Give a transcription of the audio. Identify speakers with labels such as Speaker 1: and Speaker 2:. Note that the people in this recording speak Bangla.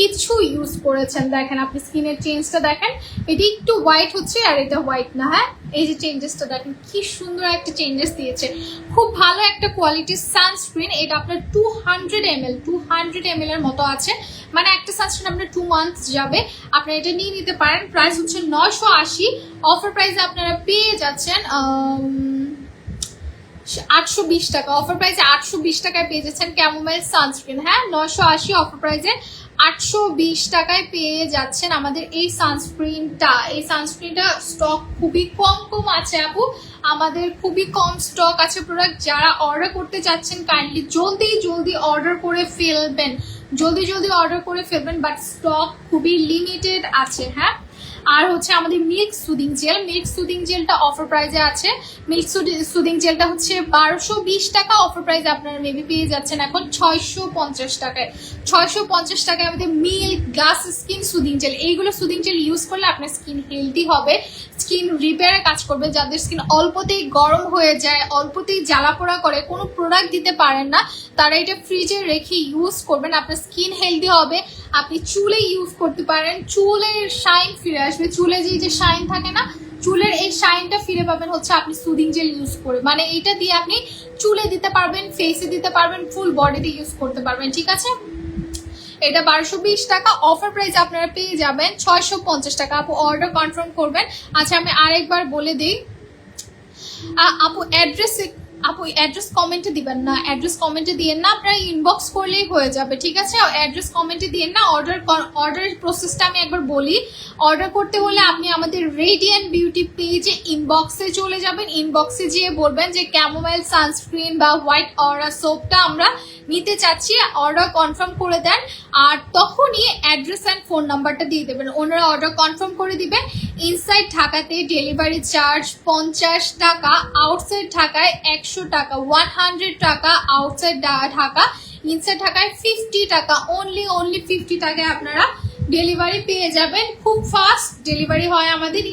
Speaker 1: কিছু ইউজ করেছেন। দেখেন আপনি স্কিনের চেঞ্জটা দেখেন, এটি একটু হোয়াইট হচ্ছে আর এটা হোয়াইট না। হ্যাঁ, এই যে চেঞ্জেসটা দেখেন কি সুন্দর একটা চেঞ্জেস দিয়েছে। খুব ভালো একটা কোয়ালিটির সানস্ক্রিন। এটা আপনার 200 ml এর মতো আছে, মানে একটা সানস্ক্রিন আপনার 2 মান্থস যাবে। আপনারা এটা নিয়ে নিতে পারেন। প্রাইস হচ্ছে 980। অফার প্রাইসে আপনারা পেয়ে যাচ্ছেন 820 টাকা। অফার প্রাইসে 820 টাকায় পেয়ে যাচ্ছেন ক্যামোমাইল সানস্ক্রিন। হ্যাঁ, 980 অফার প্রাইসে 820 টাকায় পেয়ে যাচ্ছেন আমাদের এই সানস্ক্রিনটা। এই সানস্ক্রিনটা স্টক খুবই কম আছে আপু, আমাদের খুবই কম স্টক আছে প্রোডাক্ট। যারা অর্ডার করতে চাচ্ছেন কাইন্ডলি জলদি অর্ডার করে ফেলবেন, জলদি অর্ডার করে ফেলবেন, বাট স্টক খুবই লিমিটেড আছে। হ্যাঁ, আর হচ্ছে আমাদের মিল্ক সুদিং জেলটা অফার প্রাইসে আছে। মিল্ক সুদিং জেলটা হচ্ছে 1220 টাকা। অফার প্রাইসে আপনারা মেবি পেয়ে যাচ্ছেন এখন 650 টাকায়। 650 টাকায় আমাদের milk glass skin soothing jail. এইগুলো সুদিং জেল ইউজ করলে আপনার স্কিন হেলদি হবে, স্কিন রিপেয়ারে কাজ করবে। যাদের স্কিন অল্পতেই গরম হয়ে যায়, অল্পতেই জ্বালা পোড়া করে, কোনো প্রোডাক্ট দিতে পারেন না, তারা এটা ফ্রিজে রেখে ইউজ করবেন। আপনার স্কিন হেলদি হবে। আপনি চুলে ইউজ করতে পারেন, চুলের শাইন ফিরে আসবে। চুলে যে শাইন থাকে না, চুলের এই শাইনটা ফিরে পাবেন হচ্ছে আপনি সুদিং জেল ইউজ করে। মানে এটা দিয়ে আপনি চুলে দিতে পারবেন, ফেসে দিতে পারবেন, ফুল বডিতে ইউজ করতে পারবেন। ঠিক আছে, এটা 1220 টাকা। অফার প্রাইস আপনারা পেয়ে যাবেন 650 টাকা। আপু অর্ডার কনফার্ম করবেন। আচ্ছা, আমি আরেকবার বলে দিই আপু, অ্যাড্রেস কমেন্টে দিবেন না, অ্যাড্রেস কমেন্টে দিয়েন না, আপনারা ইনবক্স করলেই হয়ে যাবে। ঠিক আছে, অ্যাড্রেস কমেন্টে দিয়েন না। অর্ডারের প্রসেসটা আমি একবার বলি। অর্ডার করতে হলে আপনি আমাদের রেডিয়েন্ট বিউটি পেজে ইনবক্সে চলে যাবেন। ইনবক্সে যেয়ে বলবেন যে ক্যামোমাইল সানস্ক্রিন বা হোয়াইট অরা সোপটা আমরা নিতে চাচ্ছি, অর্ডার কনফার্ম করে দেন। আর তখনই অ্যাড্রেস অ্যান্ড ফোন নাম্বারটা দিয়ে দেবেন, ওনারা অর্ডার কনফার্ম করে দিবেন। ইনসাইড ঢাকাতে ডেলিভারি চার্জ 50 টাকা, আউটসাইড ঢাকায় 100 টাকা, 100 টাকা আউটসাইড ঢাকা, ইনসাইড ঢাকায় 50 টাকা। অনলি 50 টাকায় আপনারা ডেলিভারি পেয়ে যাবেন। খুব ফাস্ট ডেলিভারি হয় আমাদের।